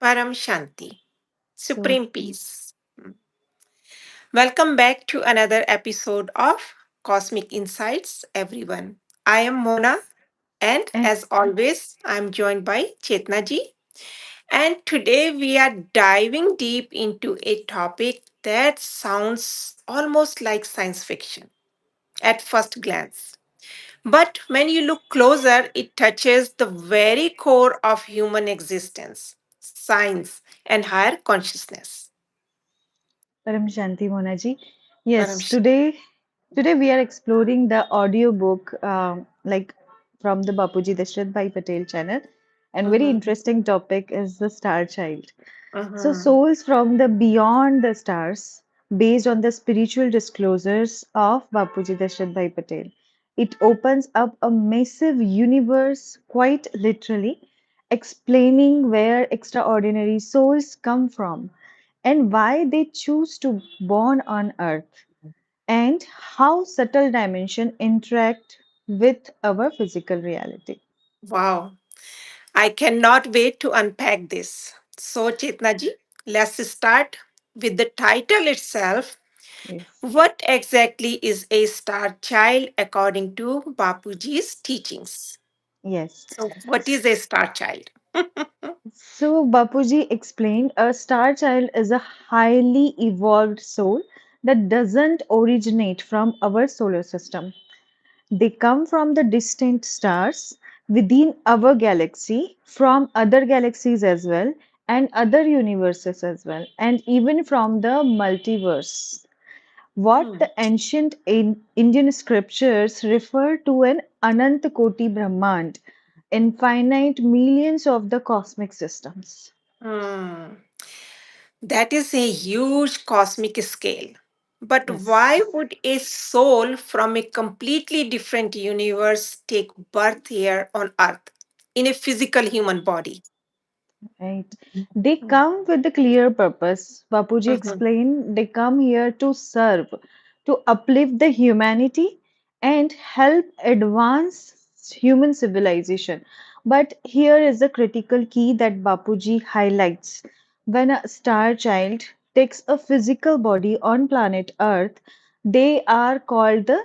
Param Shanti, So, Supreme Peace. Welcome back to another episode of Cosmic Insights, everyone. I am Mona, and and as always, I'm joined by Chetna ji. And today we are diving deep into a topic that sounds almost like science fiction at first glance. But when you look closer, it touches the very core of human existence, science, and higher consciousness. Param Shanti Monaji. Param Yes, today we are exploring the audiobook like from the Bapuji Dashrath Bhai Patel channel, and very Mhm, interesting topic is the Star Child. So, mhm. souls from the beyond the stars, based on the spiritual disclosures of Bapuji Dashrath Bhai Patel. It opens up a massive universe, quite literally, explaining where extraordinary souls come from and why they choose to born on Earth, and how subtle dimension interact with our physical reality. Wow. I cannot wait to unpack this. So, Chetna ji, let's start with the title itself. Yes. What exactly is a star child according to Bapuji's teachings? Yes. So, what is a star child? So, Bapuji explained a star child is a highly evolved soul that doesn't originate from our solar system. They come from the distant stars within our galaxy, from other galaxies as well, and other universes as well, and even from the multiverse. What Hmm. the ancient Indian scriptures refer to an Anant Koti Brahmand, infinite millions of the cosmic systems. Hmm. That is a huge cosmic scale. But why Yes. would a soul from a completely different universe take birth here on Earth in a physical human body? Right. They come with a clear purpose. Bapuji Mhm, explained they come here to serve, to uplift the humanity and help advance human civilization. But here is the critical key that Bapuji highlights. When a star child takes a physical body on planet Earth, they are called the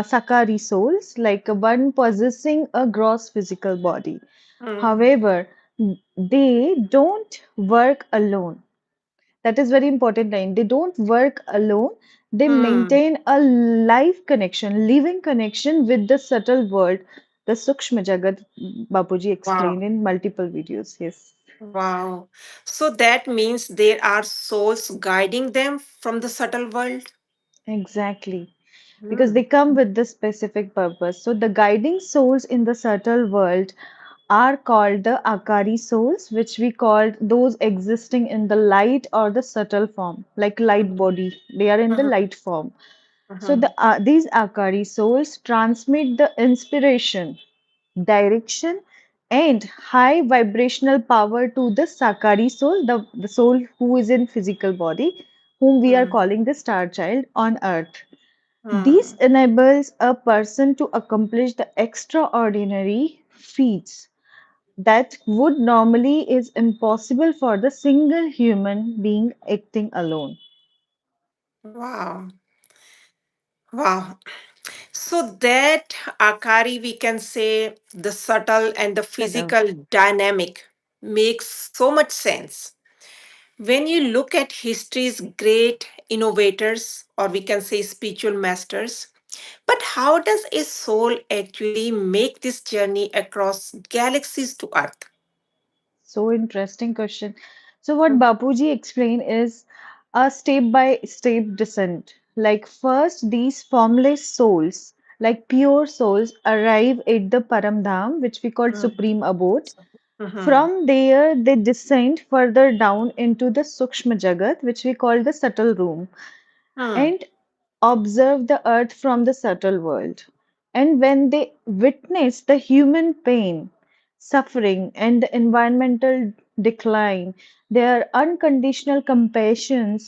Sakari souls, like one possessing a gross physical body. mm, However, they don't work alone. That is very important line. They don't work alone. They mm. maintain a live connection, living connection with the subtle world, the Sukshma Jagat, Bapuji Wow. explained in multiple videos. Yes, Wow. So that means there are souls guiding them from the subtle world? exactly. Because they Hmm. come with this specific purpose. So the guiding souls in the subtle world are called the Akari souls, which we called those existing in the light or the subtle form, like light Mhm, body. They are in the mhm, light form. So mhm, these Akari souls transmit the inspiration, direction, and high vibrational power to the Sakari soul, the soul who is in physical body, whom we are mm, calling the star child on earth. This mm. enables a person to accomplish the extraordinary feats that would normally is impossible for the single human being acting alone. Wow. Wow. So that Akari, we can say the subtle and the Subtle. physical dynamic makes so much sense. When you look at history's great innovators, or we can say spiritual masters, but how does a soul actually make this journey across galaxies to Earth? So interesting question. So what Mm, Bapuji explained is a step by step descent. Like first these formless souls, like pure souls, arrive at the Paramdham, which we call mm, supreme abode. mhm, From there, they descend further down into the Sukshma Jagat, which we call the subtle room, mm. and observe the earth from the subtle world. And when they witness the human pain, suffering, and the environmental decline, their unconditional compassion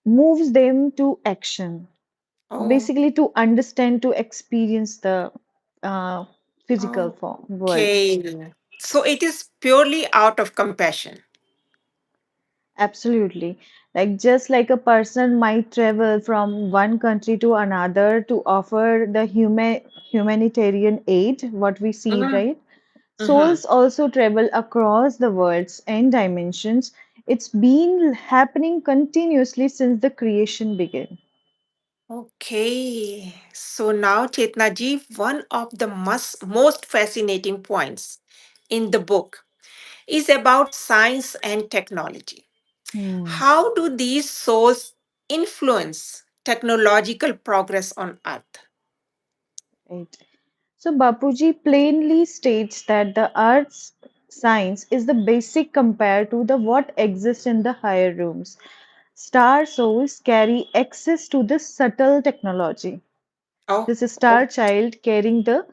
moves them to action, Oh, basically to understand, to experience the uh, physical form world. okay. So it is purely out of compassion. Absolutely. Like just like a person might travel from one country to another to offer the humanitarian aid, what we see, Mm-hmm. right? Mm-hmm. Souls also travel across the worlds and dimensions. It's been happening continuously since the creation began. Okay. So now, Chetna ji, one of the most fascinating points in the book is about science and technology. Hmm, How do these souls influence technological progress on Earth? right. So Bapuji plainly states that the Earth's science is the basic compared to the what exists in the higher rooms. Star souls carry access to the subtle technology. Oh, This is star child carrying the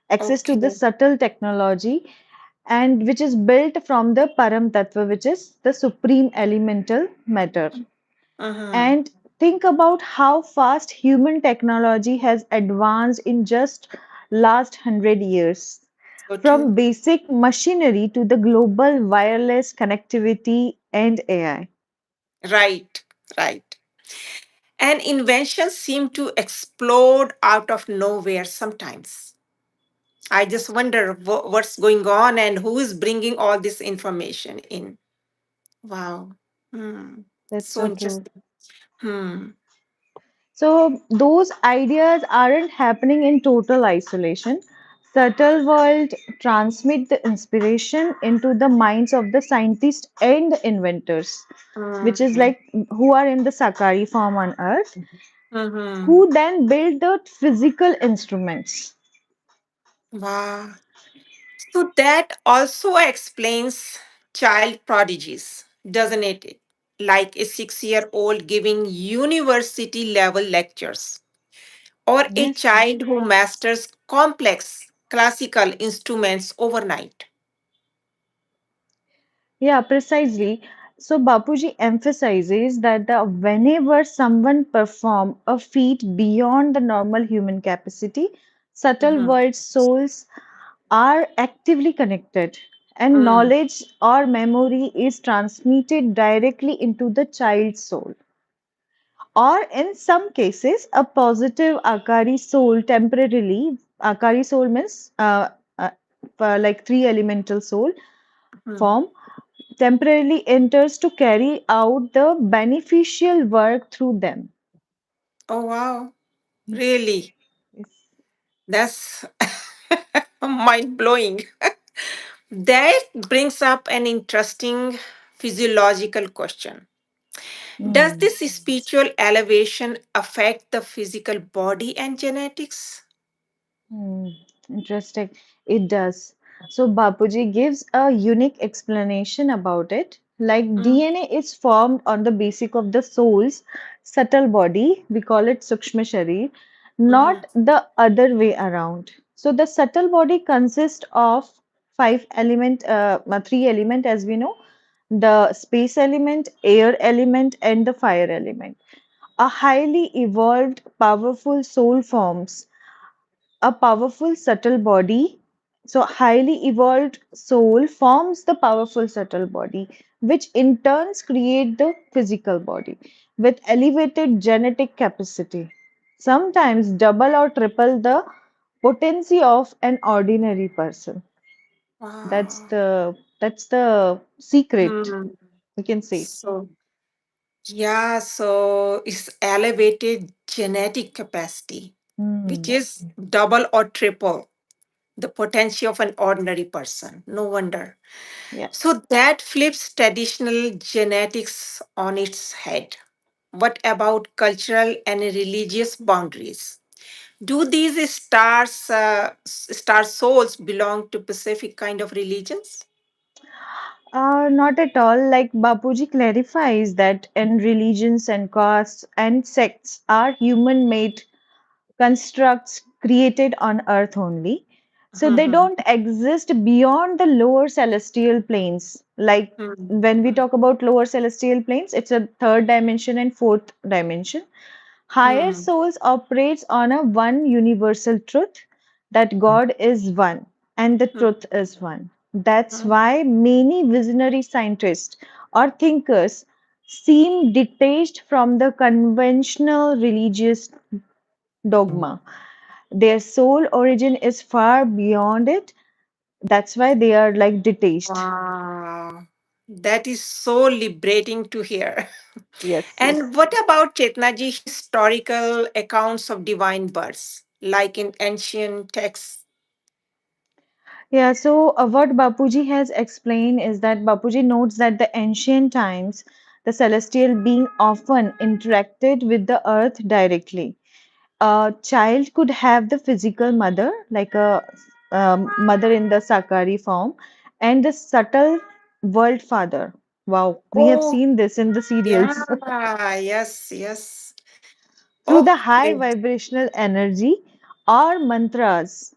access to the okay. subtle technology and which is built from the Param Tattva, which is the supreme elemental matter. Mm-hmm. And think about how fast human technology has advanced in just last 100 years. So From true. basic machinery to the global wireless connectivity and AI. Right, right. And inventions seem to explode out of nowhere sometimes. I just wonder what's going on and who is bringing all this information in. Wow. Hmm. That's So so true. interesting. Hmm. So those ideas aren't happening in total isolation. Subtle world transmit the inspiration into the minds of the scientists and the inventors, which is Mm-hmm. like who are in the Sakari form on Earth, Mm-hmm. who then build the physical instruments. Wow. So that also explains child prodigies, doesn't it? Like a 6-year-old giving university level lectures, or a Yes, child who masters complex classical instruments overnight. yeah, precisely. So Bapuji emphasizes that whenever someone perform a feat beyond the normal human capacity, subtle Mhm. world souls are actively connected, and Mm. knowledge or memory is transmitted directly into the child's soul. Or in some cases, a positive Akari soul temporarily, Akari soul means uh, like three elemental soul Mm. form, temporarily enters to carry out the beneficial work through them. Oh, wow. Really? Yes. That's mind blowing. That brings up an interesting physiological question. Does Hmm. this spiritual elevation affect the physical body and genetics? Hmm, interesting. It does. So Bapuji gives a unique explanation about it. Like Mm. DNA is formed on the basic of the soul's subtle body, we call it Sukshma Sharir, Mm-hmm. not the other way around. So the subtle body consists of three element as we know, the space element, air element, and the fire element. A highly evolved, powerful soul forms a powerful subtle body. So, highly evolved soul forms the powerful subtle body, which in turns create the physical body with elevated genetic capacity, sometimes double or triple the potency of an ordinary person. That's Wow. the secret, Hmm. we can say. So, yeah, so it's elevated genetic capacity, which Hmm. is double or triple the potential of an ordinary person. No wonder. Yeah. So that flips traditional genetics on its head. What about cultural and religious boundaries? Do these star souls belong to specific kind of religions? Not at all. Like Bapuji clarifies that in religions and castes and sects are human-made constructs created on Earth only. So they Mhm. don't exist beyond the lower celestial planes. Like Mhm. when we talk about lower celestial planes, it's a third dimension and fourth dimension. Higher Mhm. souls operates on a one universal truth that God is one and the truth is one. That's Mm. why many visionary scientists or thinkers seem detached from the conventional religious dogma. Their soul origin is far beyond it. That's why they are like detached. Wow. That is so liberating to hear. Yes, And yes. what about Chetnaji historical accounts of divine births, like in ancient texts? Yeah, so what Bapuji has explained is that Bapuji notes that the ancient times, the celestial being often interacted with the earth directly. A child could have the physical mother, like a mother in the Sakari form, and the subtle world father. Wow, we have Oh, seen this in the serials. yeah, yes, yes. Through the high Okay. vibrational energy or mantras,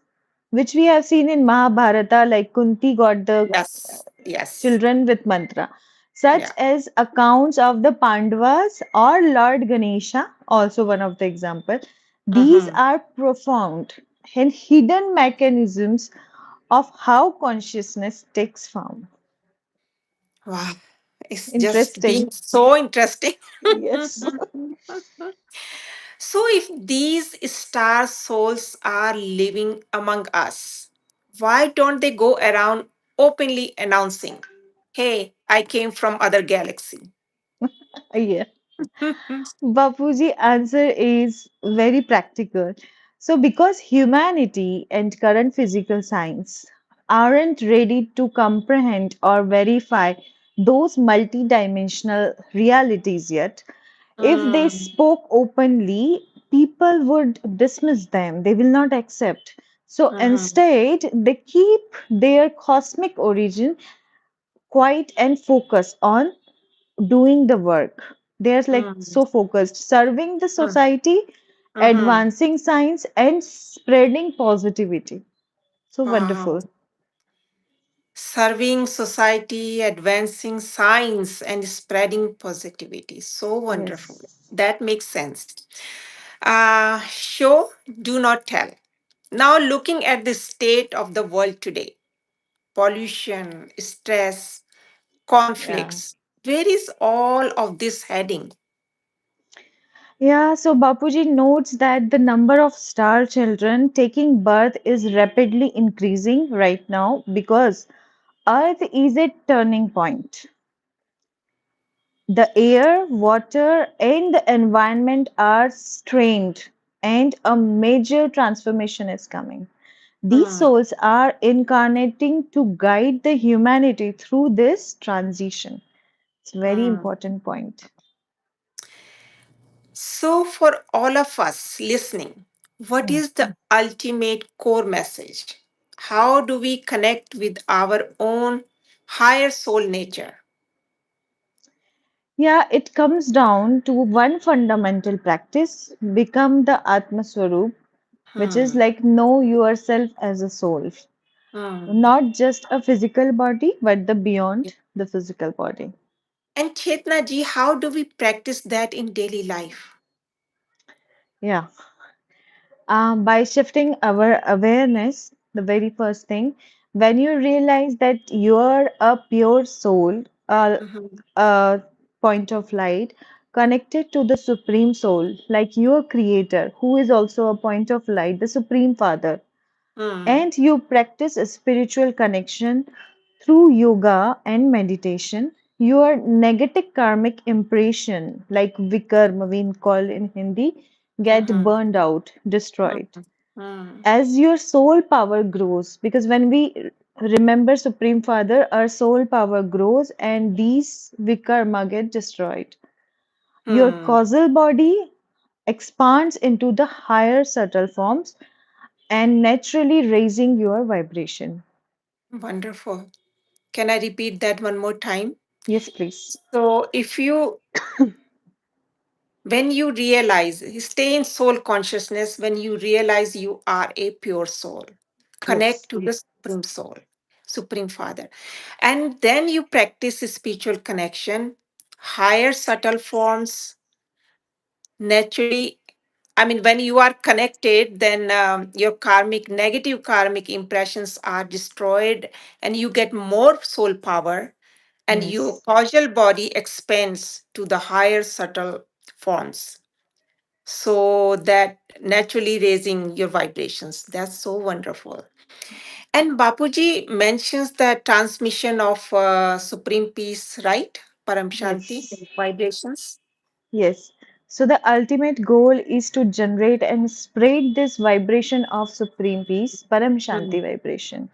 which we have seen in Mahabharata, like Kunti got the Yes, yes. children with mantra, such Yeah. as accounts of the Pandavas or Lord Ganesha, also one of the example. These Mm-hmm. are profound and hidden mechanisms of how consciousness takes form. Wow. It's just Interesting. being so interesting. Yes. So, if these star souls are living among us, why don't they go around openly announcing, hey, I came from other galaxy? Yeah. Bapuji answer is very practical. So, because humanity and current physical science aren't ready to comprehend or verify those multidimensional realities yet, if they Mm, spoke openly, people would dismiss them. They will not accept. So mhm, instead, they keep their cosmic origin quiet and focus on doing the work. They're like mm, so focused, serving the mm, society, mhm. advancing science, and spreading positivity. So Wow. wonderful. Serving society, advancing science, and spreading positivity. So wonderful. Yes. That makes sense. Show, do not tell. Now, looking at the state of the world today, pollution, stress, Yeah. conflicts, where is all of this heading? Yeah, so Bapuji notes that the number of star children taking birth is rapidly increasing right now because Earth is a turning point. The air, water, and the environment are strained, and a major transformation is coming. These Hmm, souls are incarnating to guide the humanity through this transition. It's a very hmm. important point. So, for all of us listening, what Hmm. is the ultimate core message? How do we connect with our own higher soul nature? Yeah, it comes down to one fundamental practice become the Atma Swarup, which is Hmm, like know yourself as a soul, hmm. not just a physical body, but the beyond the physical body. And Chetna ji, how do we practice that in daily life? Yeah, by shifting our awareness, the very first thing, when you realize that you're a pure soul, Mhm, a point of light connected to the Supreme Soul, like your Creator, who is also a point of light, the Supreme Father, hmm, and you practice a spiritual connection through yoga and meditation, your negative karmic impression, like vikarma we call in Hindi, get mhm, burned out, destroyed. mhm, hmm, As your soul power grows, because when we remember Supreme Father, our soul power grows and these vikarma get destroyed. Your hmm. causal body expands into the higher subtle forms and naturally raising your vibration. Wonderful. Can I repeat that one more time? Yes, please. So, if you when you realize, stay in soul consciousness when you realize you are a pure soul, Yes. connect to the Supreme Soul, Supreme Father. And then you practice a spiritual connection, higher subtle forms naturally I mean, when you are connected, then your karmic, negative karmic impressions are destroyed and you get more soul power, and your Yes. causal body expands to the higher subtle forms. So that naturally raising your vibrations. That's so wonderful. And Bapuji mentions the transmission of supreme peace, right? Param Shanti Yes. vibrations. Yes. So the ultimate goal is to generate and spread this vibration of supreme peace, Param Shanti Mm, vibration.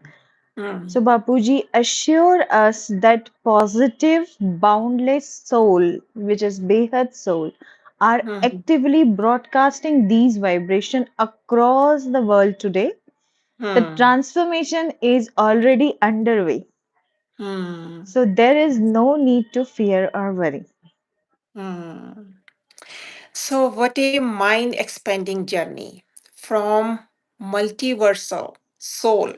So mm, Bapuji assure us that positive, boundless soul, which is Behad soul, are mm, actively broadcasting these vibrations across the world today. The mm, transformation is already underway. mm, So there is no need to fear or worry. mm. So, what a mind expanding journey from multiversal soul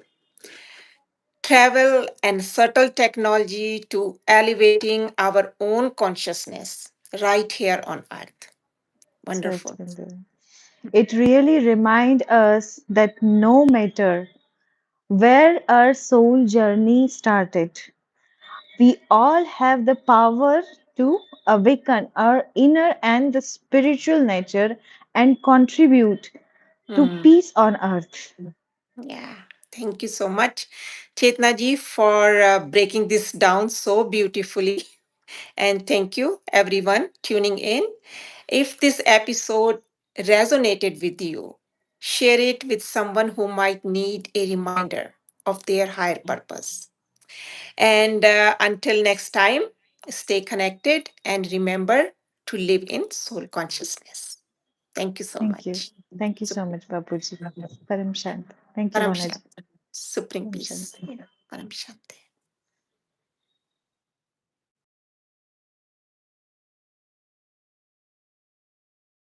travel and subtle technology to elevating our own consciousness right here on earth. Wonderful. Certainly. It really reminds us that no matter where our soul journey started, we all have the power to awaken our inner and the spiritual nature and contribute to Hmm. peace on earth. Yeah. Thank you so much, Chetna ji, for breaking this down so beautifully. And thank you, everyone, tuning in. If this episode resonated with you, share it with someone who might need a reminder of their higher purpose. And until next time, stay connected and remember to live in soul consciousness. Thank you so Thank you. much. Thank you so Supreme much, Babuji. Param Shant. Thank you, Param Banaji. Shanti. Supreme Param peace. Shanti. Param Shanti.